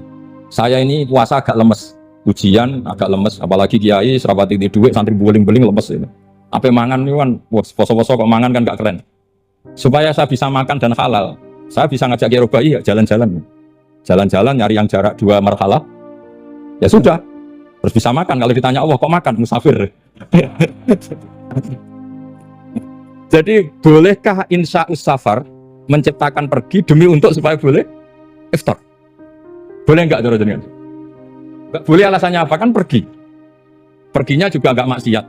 saya ini puasa agak lemes, ujian agak lemes, apalagi kiai serapati di duit, santri beling-beling lemes ini. Apa mangan ini kan, poso-poso kok mangan kan gak keren. Supaya saya bisa makan dan halal, saya bisa ngajak kiai Robai ya jalan-jalan. Jalan-jalan nyari yang jarak 2 marhalah, ya sudah, terus bisa makan. Kalau ditanya Allah kok makan, musafir. Jadi bolehkah insya'us safar menciptakan pergi demi untuk supaya boleh iftar? Boleh enggak cara jenengan? Enggak boleh, alasannya apa? Kan pergi. Perginya juga enggak maksiat.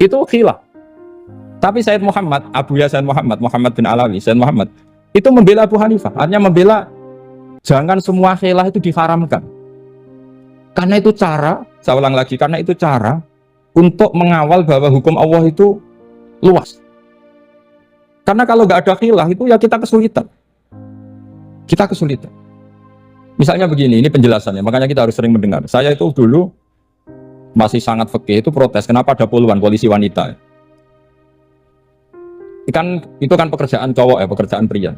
Itu khilaf. Tapi Sayyid Muhammad, Abu Yasin Muhammad bin Alawi, Sayyid Muhammad itu membela Abu Hanifah, artinya membela jangan semua khilaf itu diharamkan. Karena itu cara, saya ulang lagi, karena itu cara untuk mengawal bahwa hukum Allah itu luas. Karena kalau nggak ada khilaf itu ya kita kesulitan. Kita kesulitan. Misalnya begini, ini penjelasannya, makanya kita harus sering mendengar. Saya itu dulu masih sangat fikih itu protes, kenapa ada puluhan polisi wanita? Itu kan pekerjaan cowok ya, pekerjaan pria.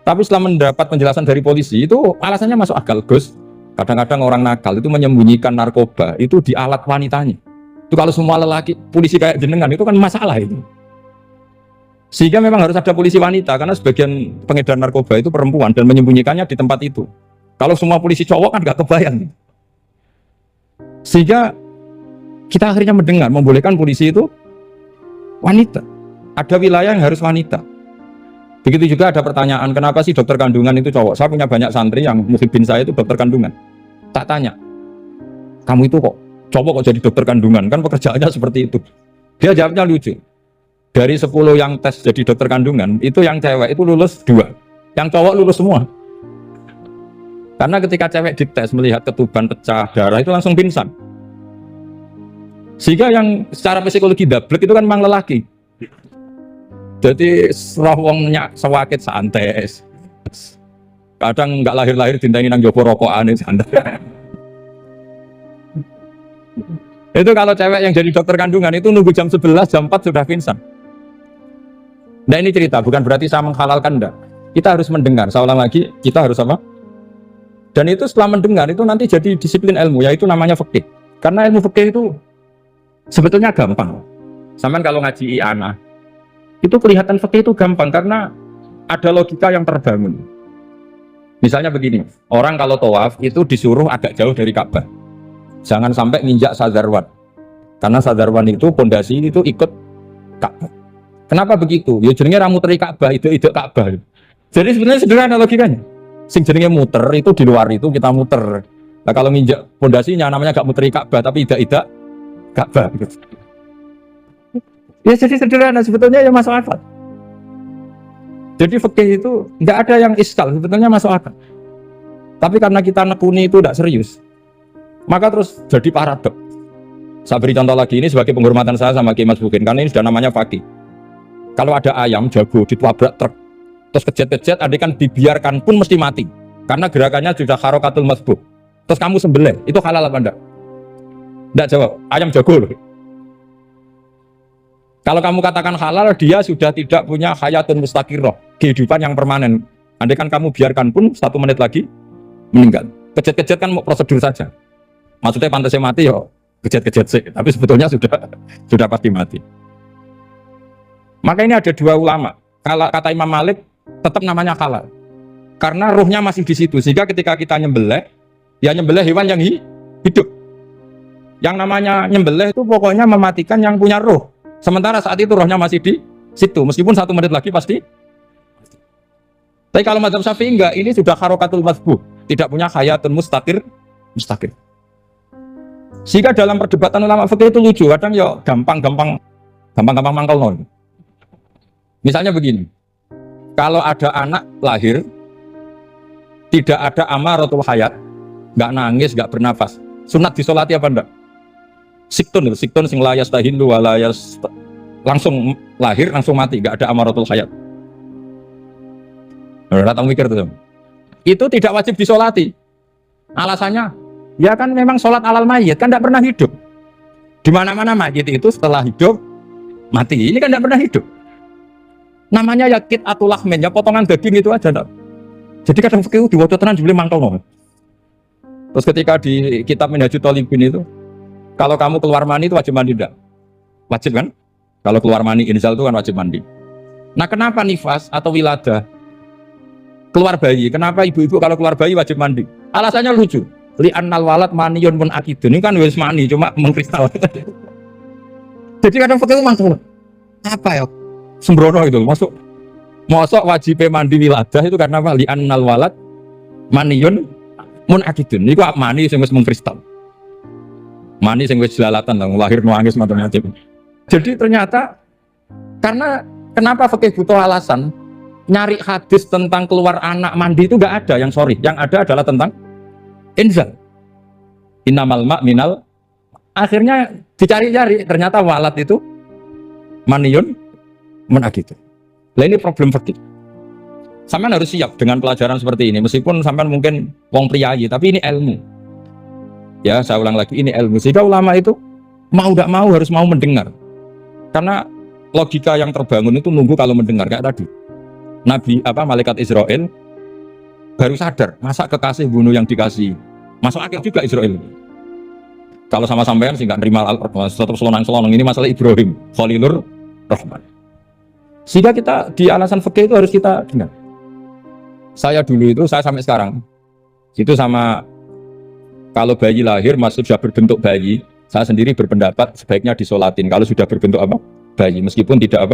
Tapi setelah mendapat penjelasan dari polisi itu alasannya masuk akal, Gus. Kadang-kadang orang nakal itu menyembunyikan narkoba itu di alat wanitanya. Itu kalau semua lelaki polisi kayak jenengan itu kan masalah itu. Sehingga memang harus ada polisi wanita karena sebagian pengedar narkoba itu perempuan dan menyembunyikannya di tempat itu. Kalau semua polisi cowok kan gak kebayang. Sehingga kita akhirnya mendengar membolehkan polisi itu wanita. Ada wilayah yang harus wanita. Begitu juga ada pertanyaan, kenapa sih dokter kandungan itu cowok? Saya punya banyak santri yang muhibin saya itu dokter kandungan. Tak tanya, kamu itu kok cowok kok jadi dokter kandungan? Kan pekerjaannya seperti itu. Dia jawabnya lucu. Dari 10 yang tes jadi dokter kandungan, itu yang cewek itu lulus 2. Yang cowok lulus semua. Karena ketika cewek dites melihat ketuban pecah darah itu langsung pingsan. Sehingga yang secara psikologi dablek itu kan memang lelaki. Jadi rawongnya sewakit santai. Kadang nggak lahir-lahir dintangi nang jopo rokokan santai. Itu kalau cewek yang jadi dokter kandungan itu nunggu jam 11, jam 4 sudah pingsan. Nah ini cerita, bukan berarti saya menghalalkan, enggak. Kita harus mendengar, saya ulang lagi, kita harus apa? Dan itu setelah mendengar itu nanti jadi disiplin ilmu, yaitu namanya fikih. Karena ilmu fikih itu sebetulnya gampang. Sampai kalau ngaji i'anah, itu kelihatan fikih itu gampang karena ada logika yang terbangun. Misalnya begini, orang kalau tawaf itu disuruh agak jauh dari Ka'bah. Jangan sampai nginjak sadarwan. Karena sadarwan itu pondasi itu ikut Ka'bah. Kenapa begitu? Ya jenenge ra muteri Ka'bah, itu Ka'bah. Jadi sebenarnya sederhana logikanya. Sing jenenge muter itu di luar itu kita muter. Nah kalau nginjak pondasinya namanya gak muteri Ka'bah tapi tidak Ka'bah. Ya jadi sederhana sebetulnya ya masuk akal. Jadi fikih itu nggak ada yang iskal, sebetulnya masuk akal. Tapi karena kita nekuni itu tidak serius, maka terus jadi paradok. Saya beri contoh lagi ini sebagai penghormatan saya sama Kiai Mas Bukin, karena ini sudah namanya fakih. Kalau ada ayam jago ditabrak truk, terus kejet-kejet, adik kan dibiarkan pun mesti mati, karena gerakannya sudah harokatul masbuh. Terus kamu sembelih, itu halal apa enggak? Enggak jawab, ayam jago loh. Kalau kamu katakan halal, dia sudah tidak punya hayatun mustaqirroh, kehidupan yang permanen. Andai kan kamu biarkan pun 1 menit lagi meninggal. Kejet-kejet kan mau prosedur saja. Maksudnya pantasnya mati ya kejet-kejet sih, tapi sebetulnya sudah pasti mati. Maka ini ada 2 ulama. Kalau kata Imam Malik tetap namanya halal. Karena ruhnya masih di situ, sehingga ketika kita nyembelih, ya nyembelih hewan yang hidup. Yang namanya nyembelih itu pokoknya mematikan yang punya ruh. Sementara saat itu rohnya masih di situ, meskipun 1 menit lagi pasti. Tapi kalau mazhab Syafi'i enggak, ini sudah harokatul masbuh, tidak punya hayatun mustaqir. Sehingga dalam perdebatan ulama fikih itu lucu, kadang ya gampang mangkal non. Misalnya begini, kalau ada anak lahir tidak ada amaratul hayat, nggak nangis, nggak bernafas, sunat disolati apa enggak? Siktun sing layas tahilu walayas, langsung lahir langsung mati, nggak ada amaratul hayat. Datang mikir tuh, itu tidak wajib disolati. Alasannya, ya kan memang sholat alal mayit kan tidak pernah hidup. Di mana-mana mayit itu setelah hidup mati. Ini kan tidak pernah hidup. Namanya ya qit'atul lahmin, ya potongan daging itu aja. Jadi kadang fikih diwaca tenan jebule mangkel. Terus ketika di kitab Minhajut Thalibin itu, kalau kamu keluar mani itu wajib mandi enggak? Wajib kan? Kalau keluar mani inzal itu kan wajib mandi. Nah, kenapa nifas atau wiladah keluar bayi? Kenapa ibu-ibu kalau keluar bayi wajib mandi? Alasannya lucu. Li annal walad maniyun mun akidun. Ini kan wis mani cuma mengkristal. Jadi kadang fikih mangkel. Apa ya? Sembrono itu masuk. Mosok wajib mandi wiladah itu karena apa? Li annal walad maniyun mun akidun. Niku mani sing wis mengkristal. Mani sing wis jelalatan lah lahir nangis macam-macam. Jadi ternyata karena kenapa fikih butuh alasan? Nyari hadis tentang keluar anak mandi itu enggak ada yang sorry. Yang ada adalah tentang inzal. Innamal ma' minal. Akhirnya dicari-cari ternyata walad itu maniyun mun akidun. Lah ini problem fikih. Sampean harus siap dengan pelajaran seperti ini, meskipun sampean mungkin wong priayi, tapi ini ilmu. Ya, saya ulang lagi, ini ilmu. Sehingga ulama itu mau tidak mau harus mau mendengar. Karena logika yang terbangun itu nunggu kalau mendengar kayak tadi. Nabi malaikat Israel baru sadar, masa kekasih bunuh yang dikasih. Masuk akal juga Israel. Kalau sama sampean sih nggak nerima tetap selonang-selonang, ini masalah Ibrahim, Khalilur Rahman. Sehingga kita di alasan fikih itu harus kita dengar. Saya dulu itu, saya sampai sekarang itu sama kalau bayi lahir masih sudah berbentuk bayi, saya sendiri berpendapat sebaiknya disolatin kalau sudah berbentuk bayi, meskipun tidak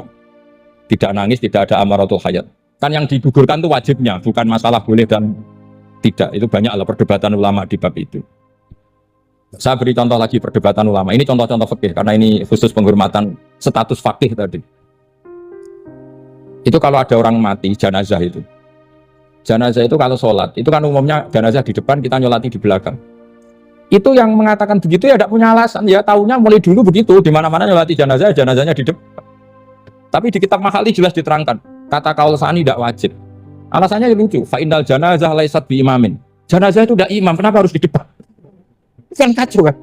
nangis, tidak ada amaratul hayat. Kan yang digugurkan itu wajibnya, bukan masalah boleh dan tidak. Itu banyaklah perdebatan ulama di bab itu. Saya beri contoh lagi perdebatan ulama. Ini contoh-contoh fikih karena ini khusus penghormatan status fakih tadi. Itu kalau ada orang mati jenazah itu. Jenazah itu kalau sholat, itu kan umumnya jenazah di depan, kita nyolati di belakang. Itu yang mengatakan begitu ya tidak punya alasan, ya tahunya mulai dulu begitu, di mana-mana nyolati jenazah, jenazahnya di depan. Tapi di kitab Makhali jelas diterangkan, kata Kaul Sani tidak wajib. Alasannya lucu, fa'indal janazah laisat bi imamin. Jenazah itu tidak imam, kenapa harus di depan? Kan kacau kan?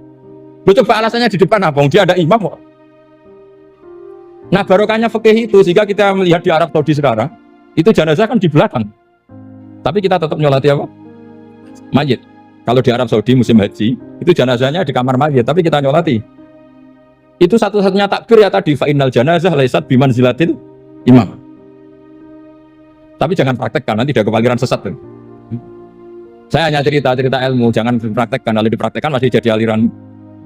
Lu coba alasannya di depan apa? Dia ada imam kok. Nah barokahnya fikih itu, sehingga kita melihat di Arab Saudi sekarang, itu jenazah kan di belakang. Tapi kita tetap nyolati apa? Mayit. Kalau di Arab Saudi musim haji, itu jenazahnya di kamar mayit, tapi kita nyolati. Itu satu-satunya takbir ya tadi, fa'innal janazah laisat bimanzilatil imam. Tapi jangan praktekkan, nanti tidak kepaliran sesat. Saya hanya cerita-cerita ilmu, jangan dipraktekkan. Kalau dipraktekkan masih jadi aliran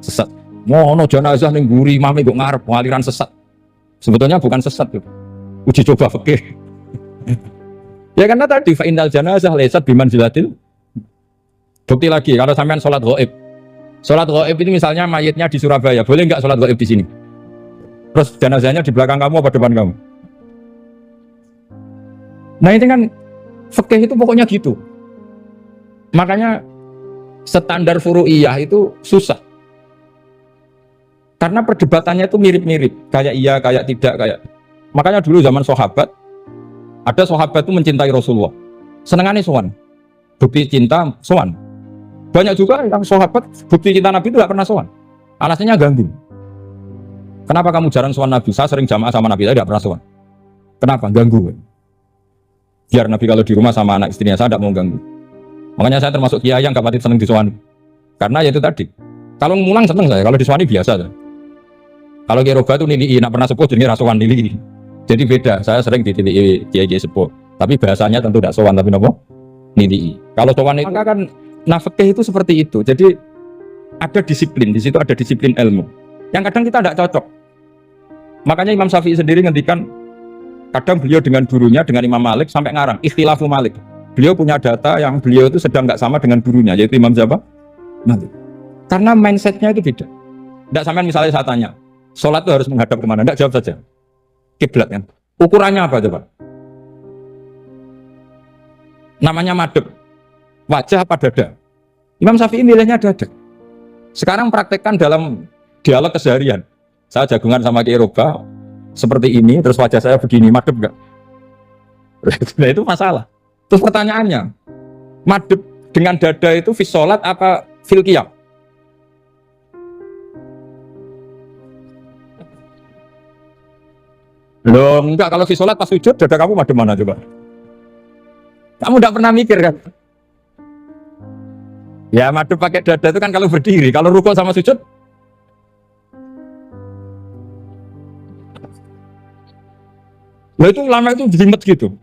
sesat. Ngono jenazah ning guri imam kok ngarep aliran sesat. Sebetulnya bukan sesat tuh. Uji coba fikih. Ya karena tadi fa'innal janazah laisat bimanzilatil. Bukti lagi kalau sampean sholat ghaib. Sholat ghaib itu misalnya mayitnya di Surabaya, boleh nggak sholat ghaib di sini? Terus jenazahnya di belakang kamu apa depan kamu? Nah ini kan fikih itu pokoknya gitu. Makanya standar furu'iyah itu susah. Karena perdebatannya itu mirip-mirip, kayak iya, kayak tidak, kayak. Makanya dulu zaman sahabat, ada sahabat itu mencintai Rasulullah. Senengannya sowan. Bukti cinta sowan. Banyak juga yang sahabat bukti cinta Nabi itu tidak pernah sowan. Alasannya ganggu. Kenapa kamu jarang sowan Nabi? Saya sering jamaah sama Nabi, saya tidak pernah sowan. Kenapa? Ganggu. Biar Nabi kalau di rumah sama anak istrinya, saya tidak mau ganggu. Makanya saya termasuk kiai yang gak pati seneng disowani. Karena ya itu tadi. Kalau ngulang seneng saya, kalau disowani biasa. Kalau kiai roba itu nilai, nak pernah sepuh jadi rasuan nilai. Jadi beda, saya sering ditilii kiai sepuh. Tapi bahasanya tentu tidak sowan, tapi nopo nilai. Kalau sowan itu maka kan fikih itu seperti itu. Jadi ada disiplin, di situ ada disiplin ilmu. Yang kadang kita tidak cocok. Makanya Imam Syafi'i sendiri ngendikan, kadang beliau dengan gurunya, dengan Imam Malik sampai ngarang ikhtilafu Malik. Beliau punya data yang beliau itu sedang nggak sama dengan gurunya, yaitu Imam siapa? Malik. Karena mindsetnya itu beda. Tidak sampai misalnya saya tanya, sholat itu harus menghadap kemana? Tidak, jawab saja. Kiblat kan. Ukurannya apa coba? Namanya madhep. Wajah apa dada? Imam Syafi'i milihnya dada. Sekarang praktekkan dalam dialog keseharian. Saya jagungan sama Kiai Roba seperti ini, terus wajah saya begini, madhep enggak? Nah itu masalah. Terus pertanyaannya, madhep dengan dada itu fi sholat apa fil qiyam? Loh, enggak, kalau di sholat pas sujud dada kamu madem mana coba? Kamu enggak pernah mikir kan? Ya madem pakai dada itu kan kalau berdiri, kalau rukuk sama sujud. Loh itu ulama itu jelimet gitu.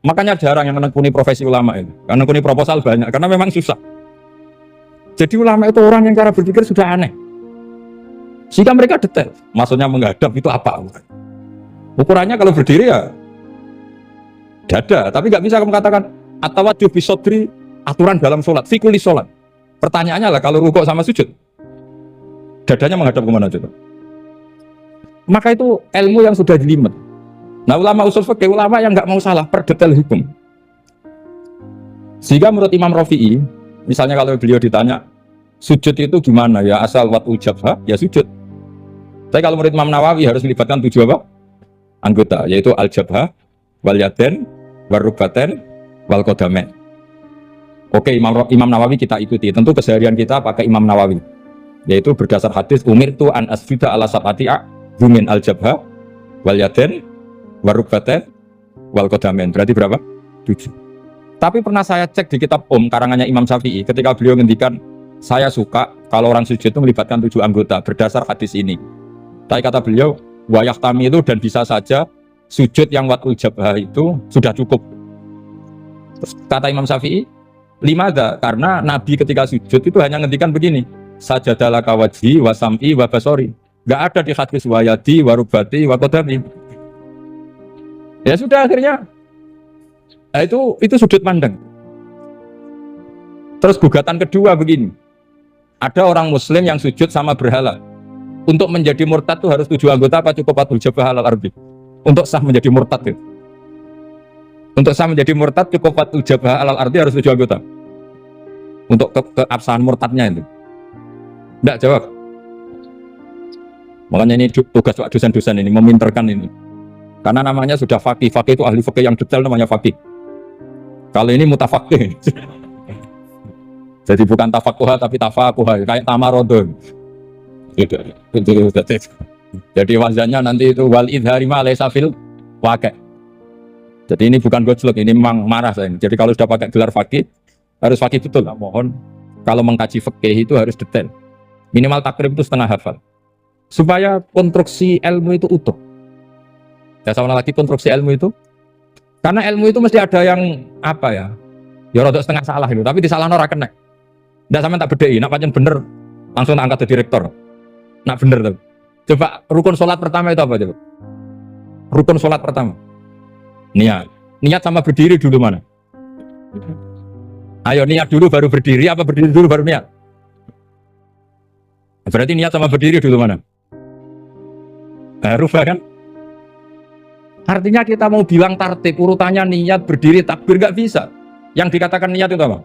Makanya jarang yang menekuni profesi ulama itu. Karena menekuni proposal banyak, karena memang susah. Jadi ulama itu orang yang cara berpikir sudah aneh. Sehingga mereka detail. Maksudnya menghadap itu apa? Ukurannya kalau berdiri ya dada, tapi nggak bisa kamu katakan atawajjuh bisodri aturan dalam sholat, fikuli sholat. Pertanyaannya lah kalau rukuk sama sujud, dadanya menghadap kemana coba? Maka itu ilmu yang sudah jelimet. Nah ulama usul fikih, ulama yang nggak mau salah per detail hukum. Sehingga menurut Imam Rafi'i, misalnya kalau beliau ditanya sujud itu gimana ya, asal wat ujabha ya sujud. Tapi kalau menurut Imam Nawawi harus melibatkan 7 apa? Anggota, yaitu al-jabha, wal yaden, wal rubaten, wal qadamen. Oke, Imam Nawawi kita ikuti. Tentu keseharian kita pakai Imam Nawawi, yaitu berdasar hadis umirtu an asjuda ala sab'ati a'dzumin al-jabha, wal yaden, wal rubaten, wal qadamen. Berarti berapa? 7. Tapi pernah saya cek di kitab karangannya Imam Syafi'i, ketika beliau ngendikan saya suka kalau orang sujud itu melibatkan 7 anggota berdasar hadis ini. Tapi kata beliau wayah tami itu dan bisa saja sujud yang watul jabah itu sudah cukup. Terus kata Imam Syafi'i, limada, karena Nabi ketika sujud itu hanya ngendikan begini, sajadalaka wajhi wa sam'i wa basori. Gak ada di hadis wayadi wa rubati wa qadami. Ya sudah akhirnya nah itu sudut pandang. Terus gugatan kedua begini, ada orang muslim yang sujud sama berhala. Untuk menjadi murtad itu harus 7 anggota apa cukup watul jabah alal ardi? Untuk sah menjadi murtad itu. Untuk sah menjadi murtad cukup watul jabah alal ardi harus 7 anggota. Untuk keabsahan murtadnya itu. Enggak jawab. Makanya ini tugas Pak dosen-dosen ini meminterkan ini. Karena namanya sudah faqih. Faqih itu ahli faqih yang detail namanya faqih. Kalau ini mutafaqih. Jadi bukan tafakuha tapi tafakuha kayak tamarodon. Jadi wazannya nanti itu wal idhari ma laysa fil waqi'. Jadi ini bukan gojlok, ini memang marah saya. Jadi kalau sudah pakai gelar fakih harus fakih betul. Mohon kalau mengkaji fikih itu harus detail. Minimal takrib itu setengah hafal. Supaya konstruksi ilmu itu utuh. Ya sama lagi konstruksi ilmu itu. Karena ilmu itu mesti ada yang apa ya? Ya rodok setengah salah itu, tapi disalahno ora kena. Ndak sampean tak bedheki, nak pancen bener langsung tak angkat jadi rektor. Nak bener tuh. Coba rukun sholat pertama itu apa coba? Rukun sholat pertama. Niat. Niat sama berdiri dulu mana? Ayo niat dulu baru berdiri apa berdiri dulu baru niat? Berarti niat sama berdiri dulu mana? Rubah kan? Artinya kita mau bilang tartib urutannya niat berdiri takbir gak bisa. Yang dikatakan niat itu apa?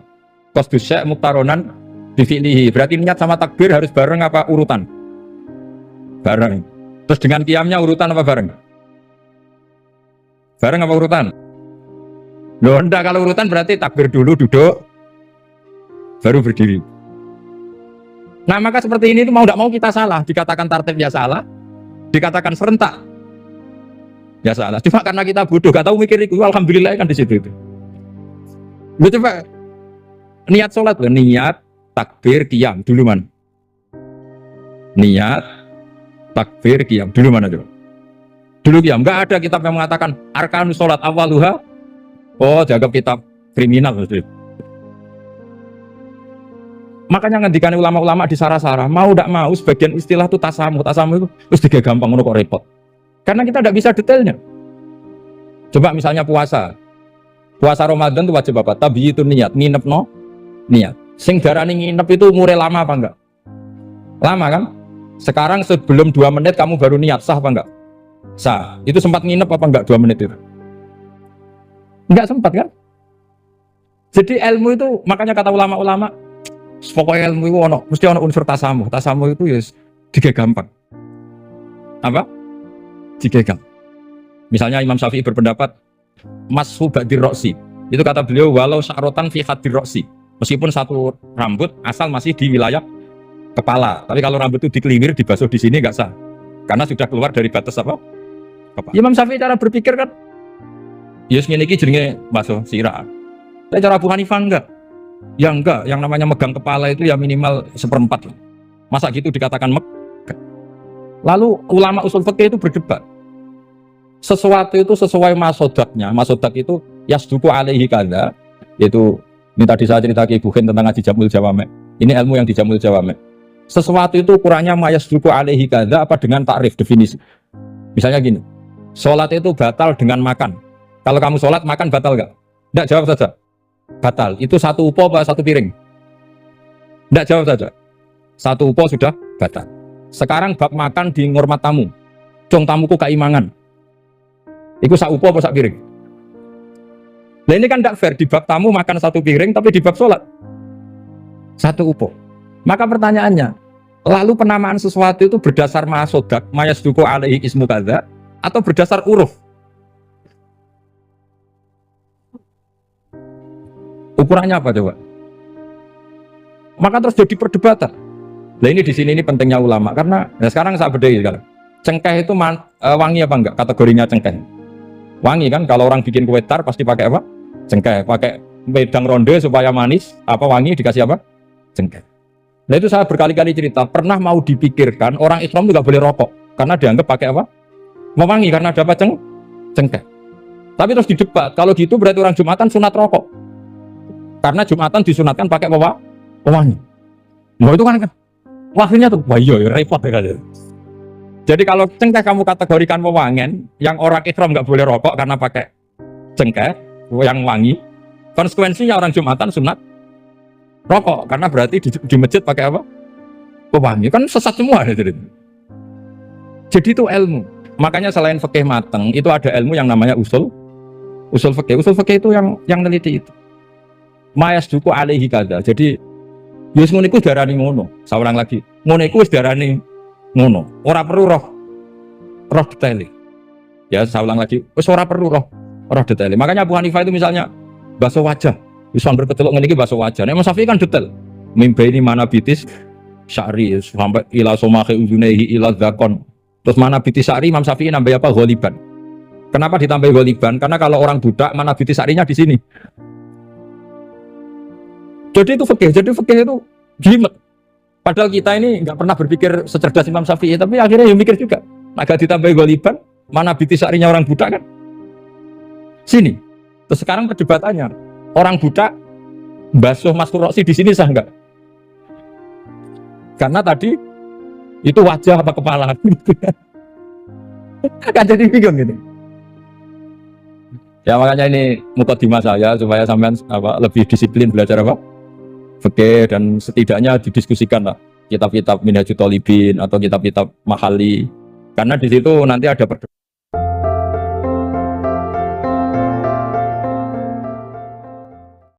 Qasdus syai' muqtaronan bi fi'lihi. Berarti niat sama takbir harus bareng apa urutan? Bareng. Terus dengan qiyamnya urutan apa bareng? Bareng apa urutan? Loh enggak, kalau urutan berarti takbir dulu duduk baru berdiri. Nah maka seperti ini itu mau tidak mau kita salah. Dikatakan tartib ya salah, dikatakan serentak ya salah. Cuma karena kita bodoh gak tahu mikir itu, alhamdulillah kan di situ itu. Lu coba niat sholat loh, niat takbir qiyam dulu mana? Niat takbir qiyam dulu mana coba? Dulu qiyam, enggak ada kitab yang mengatakan arkanus sholat awaluha. Oh, jaga kitab kriminal maksudnya. Makanya ngendikan ulama-ulama di Sarah-Sarah, mau tidak mau sebagian istilah itu tasamu itu terus tiga gampang ngono kok repot. Karena kita tidak bisa detailnya. Coba misalnya puasa Ramadan itu wajib apa? Tabi itu niat, nginep no niat. Sing darani nginep itu umure lama apa enggak? Lama kan? Sekarang sebelum 2 menit kamu baru niat, sah apa enggak? Sah. Itu sempat nginep apa enggak 2 menit itu? Enggak sempat kan? Jadi ilmu itu makanya kata ulama-ulama pokoknya ilmu itu mesti ono unsur tasamu. Tasamu itu ya tiga gampang. Apa? Tiga gampang. Misalnya Imam Syafi'i berpendapat mashu ba'dir roksi. Itu kata beliau walau sya'rotan fi hadir roksi. Meskipun satu rambut asal masih di wilayah kepala. Tapi kalau rambut itu dikelimir dibasuh di sini enggak sah. Karena sudah keluar dari batas apa? Imam Syafi'i cara berpikir kan, ya ngene iki jenenge bakso sirah. Tapi cara Abu Hanifah enggak. Ya enggak, yang namanya megang kepala itu ya minimal 1/4. Masa gitu dikatakan megah. Lalu ulama usul fikih itu berdebat. Sesuatu itu sesuai masodaknya. Masodak itu yasduku alaihi kadza, yaitu ini tadi saya cerita ke Ibu Khen tentang ngaji Jamul Jawame. Ini ilmu yang di Jamul Jawame. Sesuatu itu ukurannya mayasduku alaihi kadza apa dengan takrif definisi. Misalnya gini, sholat itu batal dengan makan. Kalau kamu sholat makan batal enggak? Enggak, jawab saja. Batal. Itu satu upo apa satu piring? Enggak, jawab saja. Satu upo sudah batal. Sekarang bab makan di ngurmat tamu. Cung tamuku keimangan. Iku sak upo apa sak piring? Nah ini kan tidak fair, di bab tamu makan satu piring, tapi di bab sholat satu upo. Maka pertanyaannya, lalu penamaan sesuatu itu berdasar masodak, mayasduku alaihi ismu kadza, atau berdasar uruf? Ukurannya apa coba? Maka terus jadi perdebatan. Nah ini di sini ini pentingnya ulama, karena sekarang saya bedai sekarang. Cengkeh itu wangi apa enggak? Kategorinya cengkeh. Wangi kan, kalau orang bikin kue tar pasti pakai apa? Cengkeh. Pakai wedang ronde supaya manis, apa wangi dikasih apa? Cengkeh. Nah itu saya berkali-kali cerita, pernah mau dipikirkan orang Islam juga boleh rokok, karena dianggap pakai apa? Mewangi, karena ada apa? Cengkeh. Tapi terus didebat, kalau gitu berarti orang Jumatan sunat rokok, karena Jumatan disunatkan pakai pewangi. Nah itu kan akhirnya tuh, wah iya repot ya. Jadi kalau cengkeh kamu kategorikan pewangian, yang orang Islam nggak boleh rokok karena pakai cengkeh yang wangi, konsekuensinya orang Jumatan sunat rokok karena berarti di masjid pakai apa? Pewangi. Kan sesat semua ya. Jadi itu ilmu. Makanya selain fikih mateng, itu ada ilmu yang namanya usul fikih. Usul fikih itu yang neliti itu. Mayasduku alaihi kadza. Jadi yus ngono iku darani ngono. Saurang lagi. Ngono iku wis darani ngono. Ora perlu roh detail. Ya, saya ulang lagi. Wis ora perlu roh detail. Makanya Abu Hanifah itu misalnya basuh wajah. Wis sambil keteluk ngene iki basuh wajah. Nek Imam Syafi'i kan detail. Mimba ini mana bitis sya'ri sampai ila somahi uzunehi ila dzakon. Terus mana bitis sya'ri Imam Syafi'i nambah apa? Ghaliban. Kenapa ditambah ghaliban? Karena kalau orang budak mana bitis sya'rinya di sini. Jadi itu fikih. Jadi fikih itu jelimet. Padahal kita ini nggak pernah berpikir secerdas Imam Syafi'i, tapi akhirnya ya mikir juga. Agak ditambah ghaliban, mana bitis sya'rinya orang budak kan? Sini. Terus sekarang perdebatannya, orang budak basuh Maskur Roksi di sini sah nggak? Karena tadi itu wajah apa kepala? Kan jadi bingung gitu. Ya makanya ini mukadimah saya supaya sampean lebih disiplin belajar apa? Fikih, dan setidaknya didiskusikan lah kitab-kitab Minhajul Thalibin atau kitab-kitab Mahali, karena di situ nanti ada